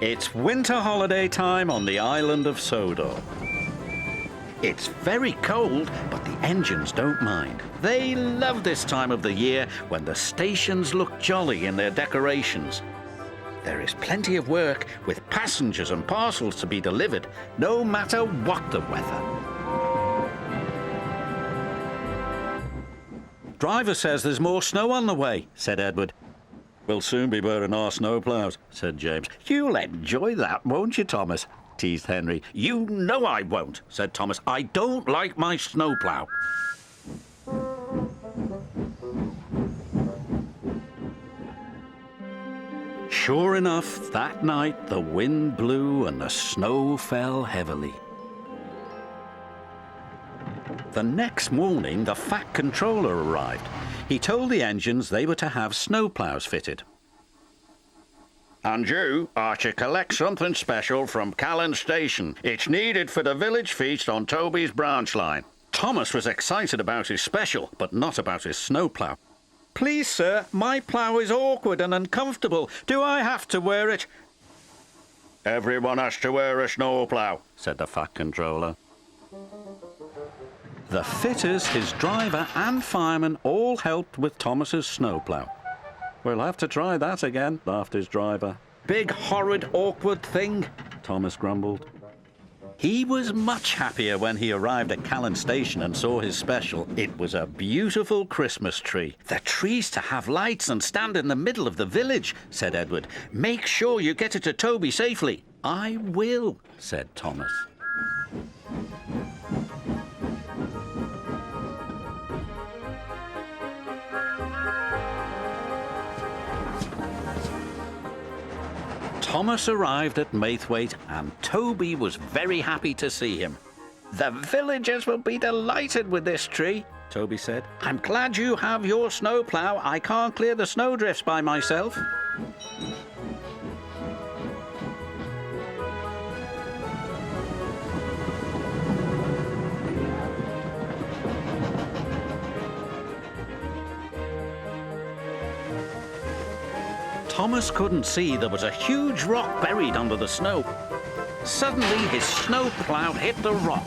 It's winter holiday time on the island of Sodor. It's very cold, but the engines don't mind. They love this time of the year when the stations look jolly in their decorations. There is plenty of work with passengers and parcels to be delivered, no matter what the weather. Driver says there's more snow on the way, said Edward. We'll soon be burning our snowplows, said James. You'll enjoy that, won't you, Thomas? Teased Henry. You know I won't, said Thomas. I don't like my snowplow. Sure enough, that night the wind blew and the snow fell heavily. The next morning, the Fat Controller arrived. He told the engines they were to have snowplows fitted. And you are to collect something special from Callan Station. It's needed for the village feast on Toby's branch line. Thomas was excited about his special, but not about his snowplow. Please, sir, my plough is awkward and uncomfortable. Do I have to wear it? Everyone has to wear a snowplow, said the Fat Controller. The fitters, his driver and fireman all helped with Thomas's snowplow. We'll have to try that again, laughed his driver. Big, horrid, awkward thing, Thomas grumbled. He was much happier when he arrived at Callan Station and saw his special. It was a beautiful Christmas tree. The tree's to have lights and stand in the middle of the village, said Edward. Make sure you get it to Toby safely. I will, said Thomas. Thomas arrived at Maithwaite and Toby was very happy to see him. The villagers will be delighted with this tree, Toby said. I'm glad you have your snowplow. I can't clear the snowdrifts by myself. Thomas couldn't see there was a huge rock buried under the snow. Suddenly, his snowplow hit the rock.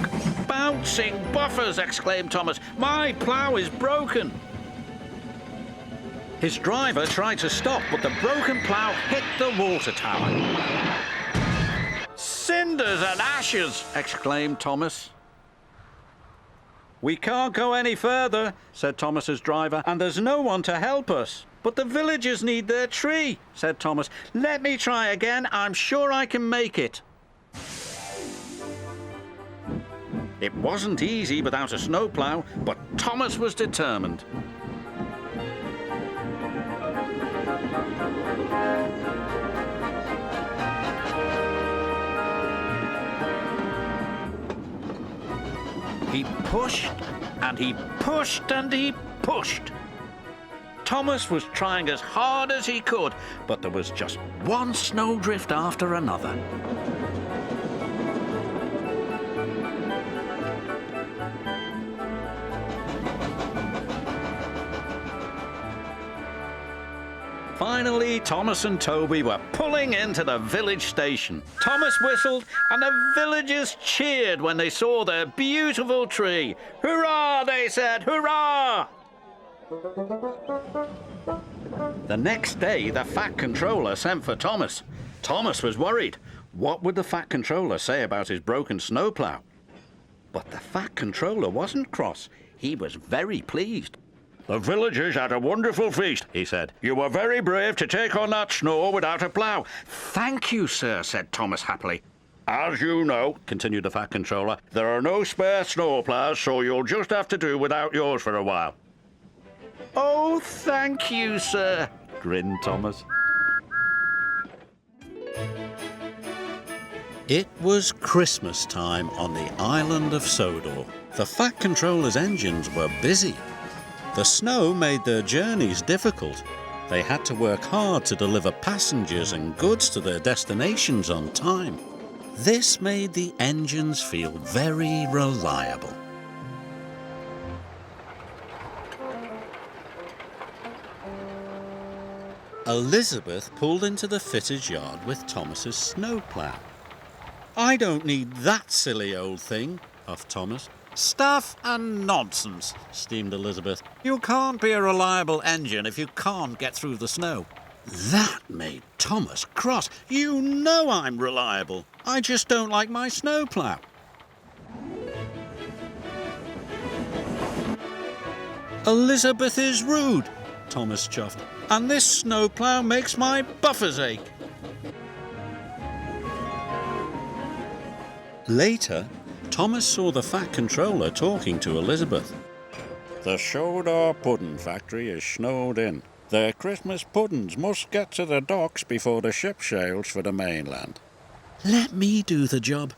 Bouncing buffers, exclaimed Thomas. My plough is broken. His driver tried to stop, but the broken plough hit the water tower. Cinders and ashes, exclaimed Thomas. We can't go any further, said Thomas's driver, and there's no one to help us. But the villagers need their tree, said Thomas. Let me try again. I'm sure I can make it. It wasn't easy without a snowplow, but Thomas was determined. He pushed, and he pushed, and he pushed. Thomas was trying as hard as he could, but there was just one snowdrift after another. Finally, Thomas and Toby were pulling into the village station. Thomas whistled, and the villagers cheered when they saw their beautiful tree. Hurrah, they said, hurrah! The next day, the Fat Controller sent for Thomas. Thomas was worried. What would the Fat Controller say about his broken snowplow? But the Fat Controller wasn't cross. He was very pleased. The villagers had a wonderful feast, he said. You were very brave to take on that snow without a plough. Thank you, sir, said Thomas happily. As you know, continued the Fat Controller, there are no spare snowploughs, so you'll just have to do without yours for a while. Oh, thank you, sir, grinned Thomas. It was Christmas time on the island of Sodor. The Fat Controller's engines were busy. The snow made their journeys difficult. They had to work hard to deliver passengers and goods to their destinations on time. This made the engines feel very reliable. Elizabeth pulled into the fitter's yard with Thomas's snowplough. "I don't need that silly old thing," puffed Thomas. "Stuff and nonsense," steamed Elizabeth. "You can't be a reliable engine if you can't get through the snow." That made Thomas cross. "You know I'm reliable. I just don't like my snowplough." "Elizabeth is rude," Thomas chuffed, "and this snowplough makes my buffers ache." Later, Thomas saw the Fat Controller talking to Elizabeth. "The Sodor pudding factory is snowed in. Their Christmas puddings must get to the docks before the ship sails for the mainland." "Let me do the job."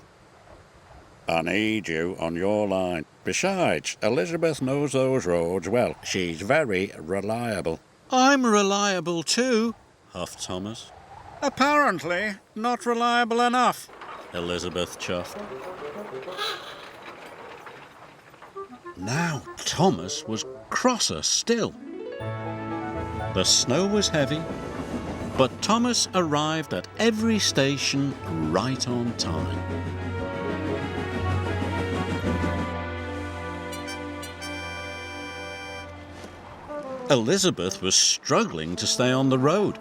"I need you on your line. Besides, Elizabeth knows those roads well. She's very reliable." "I'm reliable too," huffed Thomas. "Apparently not reliable enough," Elizabeth chuffed. Now Thomas was crosser still. The snow was heavy, but Thomas arrived at every station right on time. Elizabeth was struggling to stay on the road.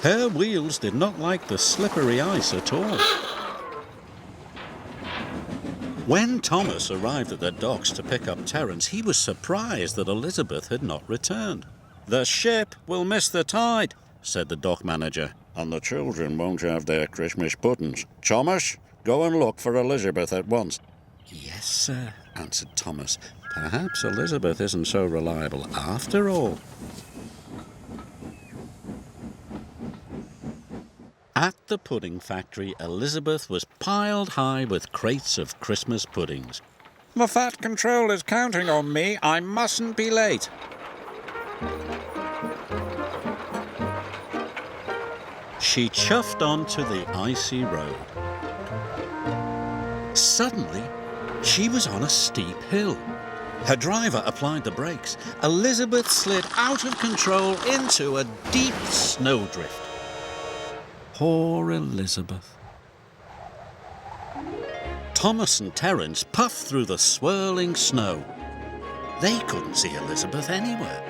Her wheels did not like the slippery ice at all. When Thomas arrived at the docks to pick up Terence, he was surprised that Elizabeth had not returned. "The ship will miss the tide," said the dock manager, "and the children won't have their Christmas puddings. Thomas, go and look for Elizabeth at once." "Yes, sir," answered Thomas. "Perhaps Elizabeth isn't so reliable after all." At the pudding factory, Elizabeth was piled high with crates of Christmas puddings. "The Fat Controller's counting on me. I mustn't be late." She chuffed onto the icy road. Suddenly, she was on a steep hill. Her driver applied the brakes. Elizabeth slid out of control into a deep snowdrift. Poor Elizabeth. Thomas and Terence puffed through the swirling snow. They couldn't see Elizabeth anywhere.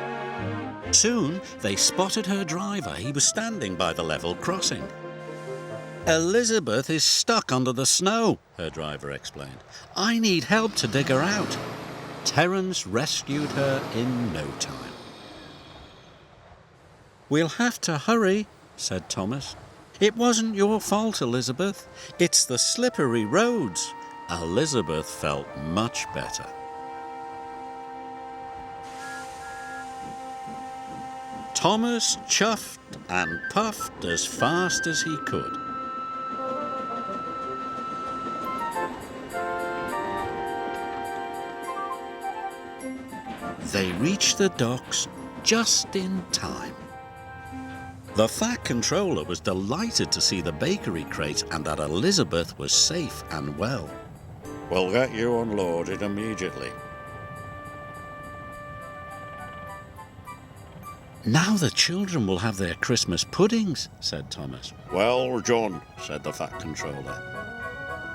Soon they spotted her driver. He was standing by the level crossing. "Elizabeth is stuck under the snow," her driver explained. "I need help to dig her out." Terence rescued her in no time. "We'll have to hurry," said Thomas. "It wasn't your fault, Elizabeth. It's the slippery roads." Elizabeth felt much better. Thomas chuffed and puffed as fast as he could. They reached the docks just in time. The Fat Controller was delighted to see the bakery crate and that Elizabeth was safe and well. "We'll get you unloaded immediately." "Now the children will have their Christmas puddings," said Thomas. "Well done," said the Fat Controller.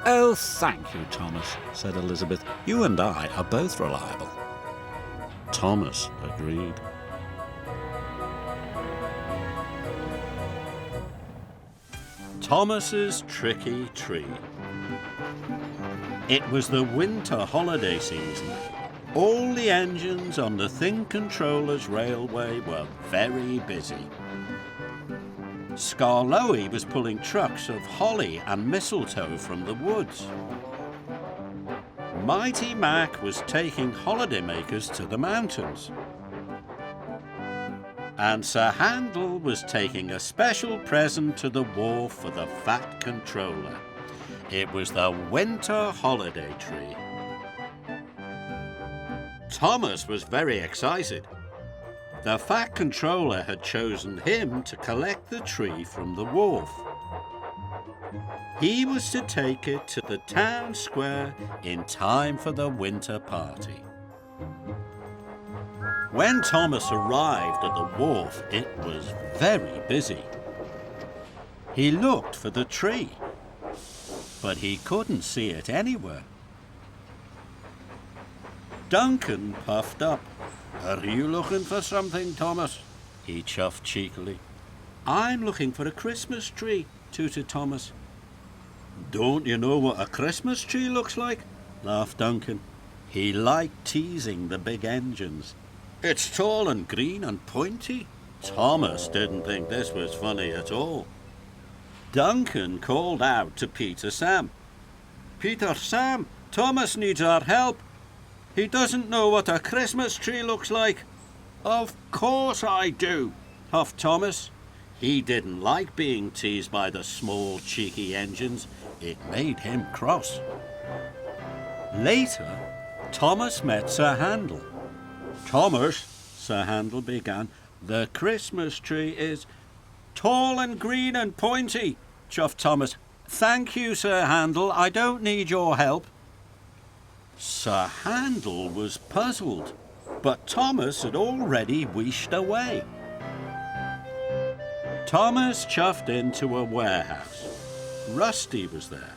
"Oh, thank you, Thomas," said Elizabeth. "You and I are both reliable." Thomas agreed. Thomas's tricky tree. It was the winter holiday season. All the engines on the Thin Controller's railway were very busy. Skarloey was pulling trucks of holly and mistletoe from the woods. Mighty Mac was taking holidaymakers to the mountains. And Sir Handel was taking a special present to the wharf for the Fat Controller. It was the winter holiday tree. Thomas was very excited. The Fat Controller had chosen him to collect the tree from the wharf. He was to take it to the town square in time for the winter party. When Thomas arrived at the wharf, it was very busy. He looked for the tree, but he couldn't see it anywhere. Duncan puffed up. "Are you looking for something, Thomas?" he chuffed cheekily. "I'm looking for a Christmas tree," tooted Thomas. "Don't you know what a Christmas tree looks like?" laughed Duncan. He liked teasing the big engines. "It's tall and green and pointy." Thomas didn't think this was funny at all. Duncan called out to Peter Sam. "Peter Sam, Thomas needs our help. He doesn't know what a Christmas tree looks like." "Of course I do," huffed Thomas. He didn't like being teased by the small, cheeky engines. It made him cross. Later, Thomas met Sir Handel. "Thomas," Sir Handel began, "the Christmas tree is—" "Tall and green and pointy," chuffed Thomas. "Thank you, Sir Handel. I don't need your help." Sir Handel was puzzled, but Thomas had already wheeshed away. Thomas chuffed into a warehouse. Rusty was there.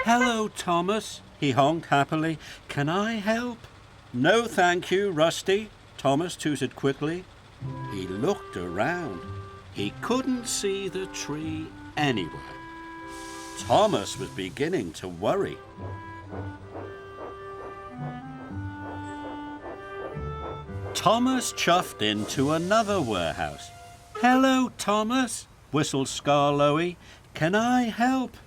"Hello, Thomas," he honked happily. "Can I help?" "No, thank you, Rusty," Thomas tooted quickly. He looked around. He couldn't see the tree anywhere. Thomas was beginning to worry. Thomas chuffed into another warehouse. "Hello, Thomas," whistled Skarloey. "Can I help?"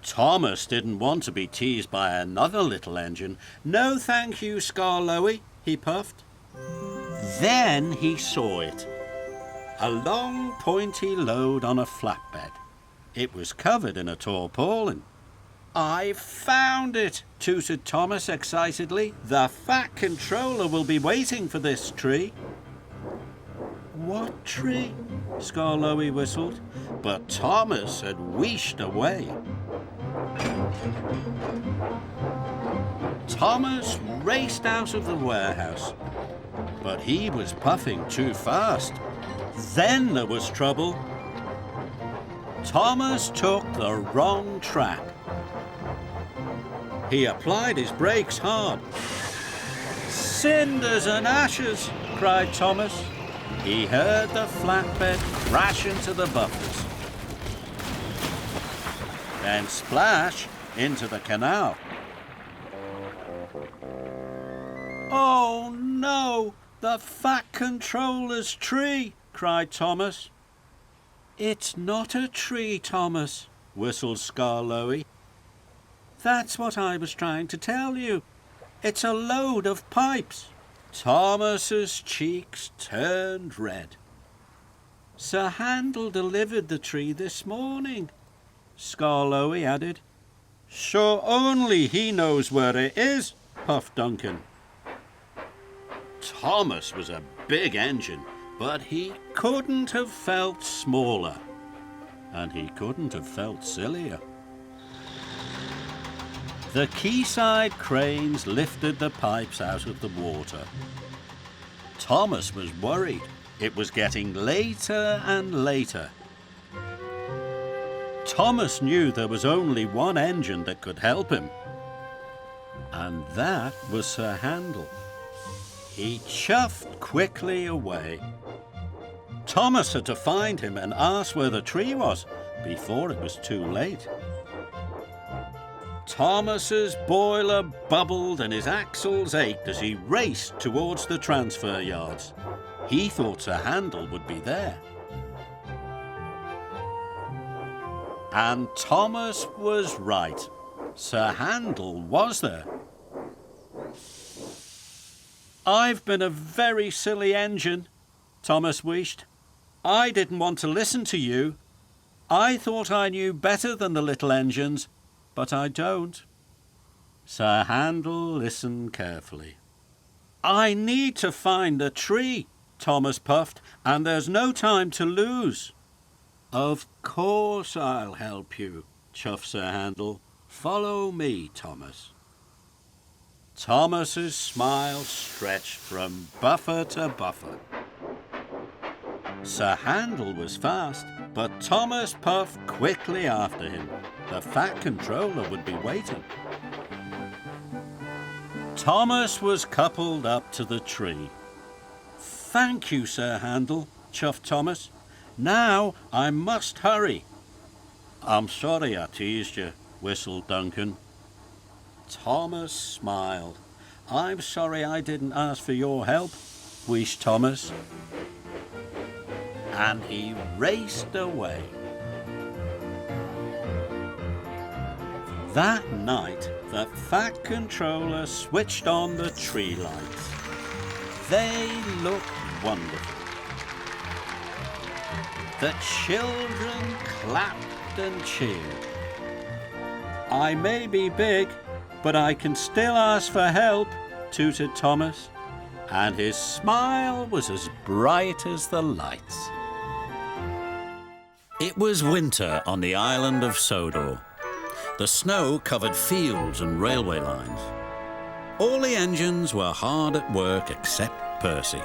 Thomas didn't want to be teased by another little engine. "No, thank you, Skarloey," he puffed. Then he saw it. A long, pointy load on a flatbed. It was covered in a tarpaulin. "I've found it," tooted Thomas excitedly. "The Fat Controller will be waiting for this tree." "What tree?" Skarloey whistled, but Thomas had wheeshed away. Thomas raced out of the warehouse, but he was puffing too fast. Then there was trouble. Thomas took the wrong track. He applied his brakes hard. "Cinders and ashes!" cried Thomas. He heard the flatbed crash into the buffers, then splash into the canal. "Oh no, the Fat Controller's tree!" cried Thomas. "It's not a tree, Thomas," whistled Skarloey. "That's what I was trying to tell you. It's a load of pipes." Thomas's cheeks turned red. "Sir Handel delivered the tree this morning," Skarloey added. "So only he knows where it is," puffed Duncan. Thomas was a big engine, but he couldn't have felt smaller, and he couldn't have felt sillier. The quayside cranes lifted the pipes out of the water. Thomas was worried. It was getting later and later. Thomas knew there was only one engine that could help him, and that was Sir Handel. He chuffed quickly away. Thomas had to find him and ask where the tree was before it was too late. Thomas's boiler bubbled and his axles ached as he raced towards the transfer yards. He thought Sir Handel would be there. And Thomas was right. Sir Handel was there. "I've been a very silly engine," Thomas wheeshed. "I didn't want to listen to you. I thought I knew better than the little engines, but I don't." Sir Handel listened carefully. "I need to find a tree," Thomas puffed, "and there's no time to lose." "Of course I'll help you," chuffed Sir Handel. "Follow me, Thomas." Thomas's smile stretched from buffer to buffer. Sir Handel was fast, but Thomas puffed quickly after him. The Fat Controller would be waiting. Thomas was coupled up to the tree. "Thank you, Sir Handel," chuffed Thomas. "Now I must hurry." "I'm sorry I teased you," whistled Duncan. Thomas smiled. "I'm sorry I didn't ask for your help," wheezed Thomas. And he raced away. That night, the Fat Controller switched on the tree lights. They looked wonderful. The children clapped and cheered. "I may be big, but I can still ask for help," tooted Thomas, and his smile was as bright as the lights. It was winter on the island of Sodor. The snow covered fields and railway lines. All the engines were hard at work except Percy.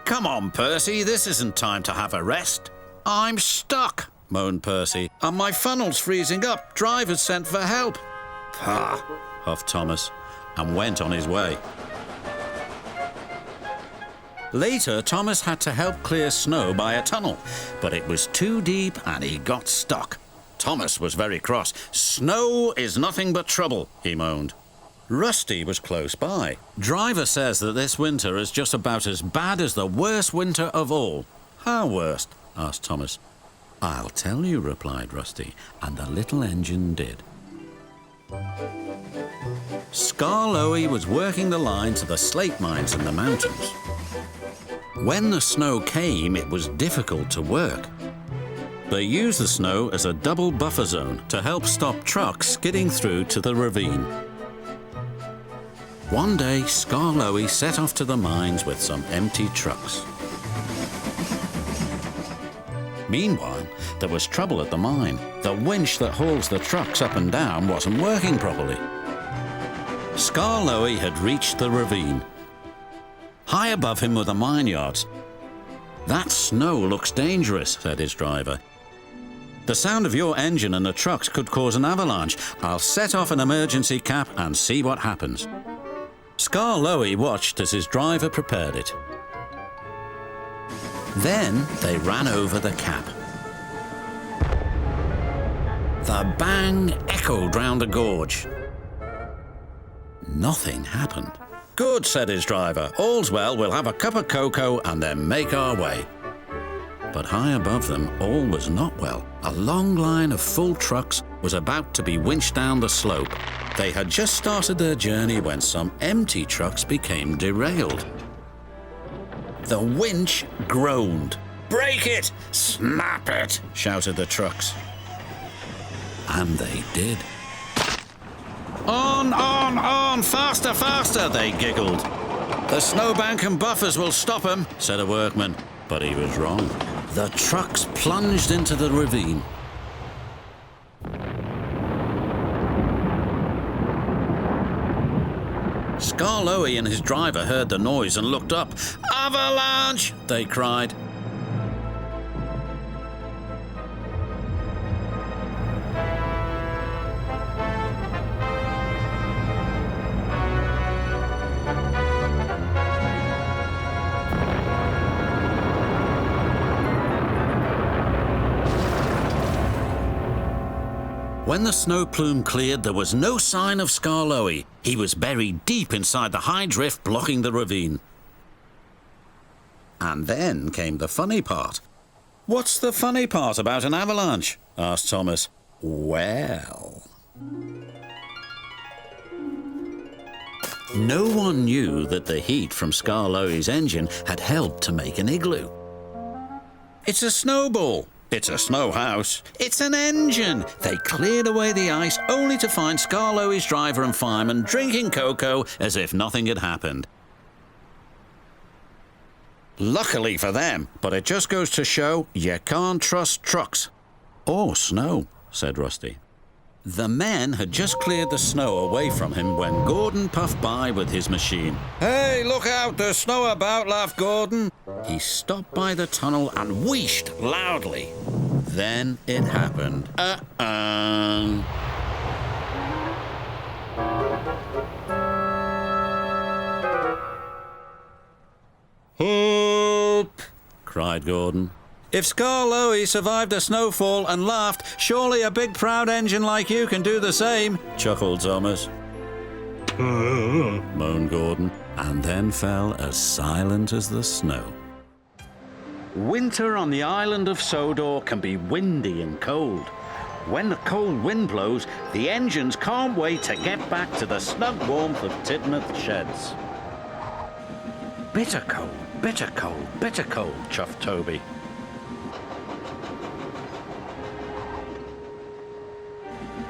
"Come on, Percy, this isn't time to have a rest." "I'm stuck," moaned Percy, "and my funnel's freezing up. Driver's sent for help." "Pah," huffed Thomas, and went on his way. Later, Thomas had to help clear snow by a tunnel, but it was too deep and he got stuck. Thomas was very cross. "Snow is nothing but trouble," he moaned. Rusty was close by. "Driver says that this winter is just about as bad as the worst winter of all." "How worst?" asked Thomas. "I'll tell you," replied Rusty, and the little engine did. Skarloey was working the line to the slate mines in the mountains. When the snow came, it was difficult to work. They used the snow as a double buffer zone to help stop trucks skidding through to the ravine. One day, Skarloey set off to the mines with some empty trucks. Meanwhile, there was trouble at the mine. The winch that hauls the trucks up and down wasn't working properly. Skarloey had reached the ravine. High above him were the mine yards. "That snow looks dangerous," said his driver. "The sound of your engine and the trucks could cause an avalanche. I'll set off an emergency cap and see what happens." Skarloey watched as his driver prepared it. Then they ran over the cap. The bang echoed round the gorge. Nothing happened. "Good," said his driver. "All's well, we'll have a cup of cocoa and then make our way." But high above them, all was not well. A long line of full trucks was about to be winched down the slope. They had just started their journey when some empty trucks became derailed. The winch groaned. "Break it! Snap it!" shouted the trucks. And they did. "On, faster, faster," they giggled. "The snowbank and buffers will stop 'em," said a workman. But he was wrong. The trucks plunged into the ravine. Skarloey and his driver heard the noise and looked up. "Avalanche!" they cried. When the snow plume cleared, there was no sign of Skarloey. He was buried deep inside the high drift blocking the ravine. And then came the funny part. "What's the funny part about an avalanche?" asked Thomas. "Well..." No one knew that the heat from Skarloey's engine had helped to make an igloo. "It's a snowball. It's a snow house. It's an engine." They cleared away the ice only to find Skarloey's driver and fireman drinking cocoa as if nothing had happened. Luckily for them, but it just goes to show you can't trust trucks. "Or snow," said Rusty. The men had just cleared the snow away from him when Gordon puffed by with his machine. "Hey, look out, there's snow about," laughed Gordon. He stopped by the tunnel and wheeshed loudly. Then it happened. "Help!" cried Gordon. "If Scarlowy survived a snowfall and laughed, surely a big proud engine like you can do the same," chuckled Thomas. Moaned Gordon, and then fell as silent as the snow. Winter on the island of Sodor can be windy and cold. When the cold wind blows, the engines can't wait to get back to the snug warmth of Tidmouth sheds. "Bitter cold, bitter cold, bitter cold," chuffed Toby.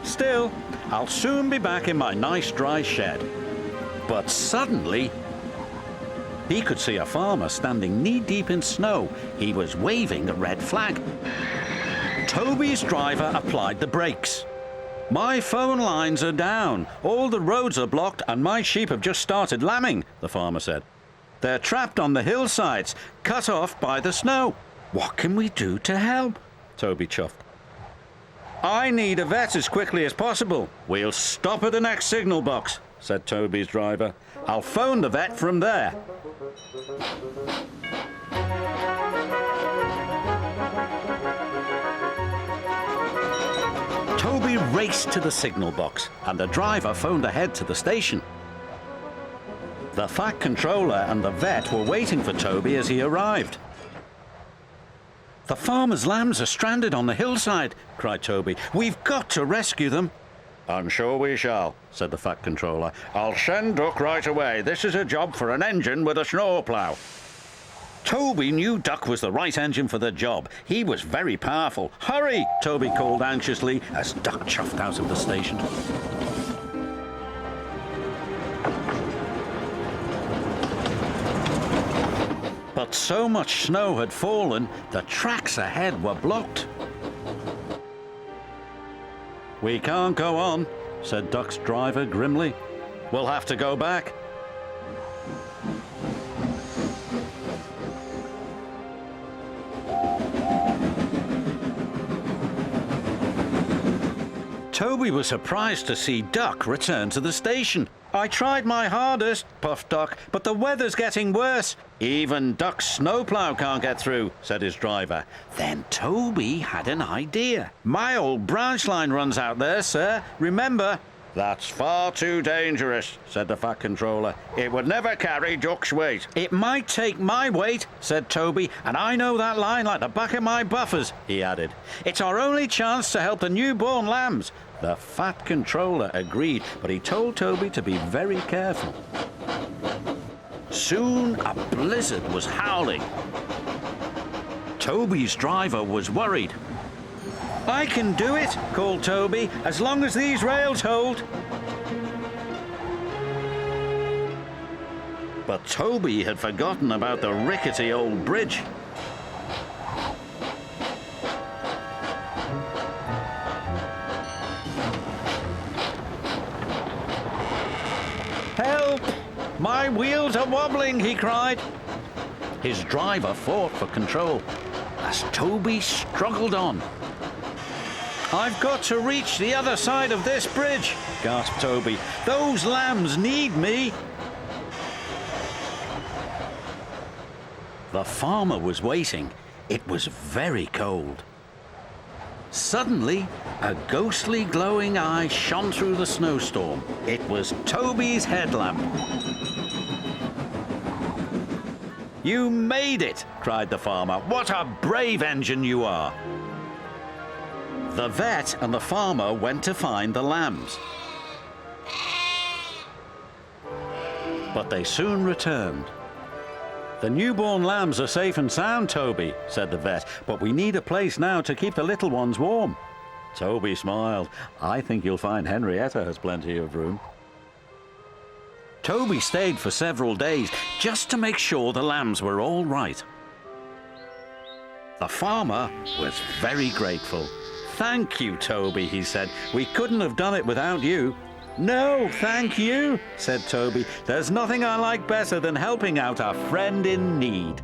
"Still, I'll soon be back in my nice dry shed." But suddenly, he could see a farmer standing knee-deep in snow. He was waving a red flag. Toby's driver applied the brakes. "My phone lines are down, all the roads are blocked, and my sheep have just started lambing," the farmer said. "They're trapped on the hillsides, cut off by the snow." "What can we do to help?" Toby chuffed. "I need a vet as quickly as possible." "We'll stop at the next signal box," said Toby's driver. "I'll phone the vet from there." Toby raced to the signal box, and the driver phoned ahead to the station. The Fat Controller and the vet were waiting for Toby as he arrived. "The farmer's lambs are stranded on the hillside," cried Toby. "We've got to rescue them." "I'm sure we shall," said the Fat Controller. "I'll send Duck right away. This is a job for an engine with a snowplough." Toby knew Duck was the right engine for the job. He was very powerful. "Hurry!" Toby called anxiously as Duck chuffed out of the station. But so much snow had fallen, the tracks ahead were blocked. "We can't go on," said Duck's driver grimly. "We'll have to go back." Toby was surprised to see Duck return to the station. "I tried my hardest," puffed Duck, "but the weather's getting worse." "Even Duck's snowplow can't get through," said his driver. Then Toby had an idea. "My old branch line runs out there, sir. Remember?" "That's far too dangerous," said the Fat Controller. "It would never carry Duck's weight." "It might take my weight," said Toby, "and I know that line like the back of my buffers," he added. "It's our only chance to help the newborn lambs." The Fat Controller agreed, but he told Toby to be very careful. Soon a blizzard was howling. Toby's driver was worried. "I can do it," called Toby, "as long as these rails hold." But Toby had forgotten about the rickety old bridge. "Help! My wheels are wobbling," he cried. His driver fought for control as Toby struggled on. "I've got to reach the other side of this bridge," gasped Toby. "Those lambs need me." The farmer was waiting. It was very cold. Suddenly, a ghostly glowing eye shone through the snowstorm. It was Toby's headlamp. "You made it!" cried the farmer. "What a brave engine you are!" The vet and the farmer went to find the lambs. But they soon returned. "The newborn lambs are safe and sound, Toby," said the vet, "but we need a place now to keep the little ones warm." Toby smiled. "I think you'll find Henrietta has plenty of room." Toby stayed for several days just to make sure the lambs were all right. The farmer was very grateful. Thank you, Toby, he said. We couldn't have done it without you. No, thank you, said Toby. There's nothing I like better than helping out a friend in need.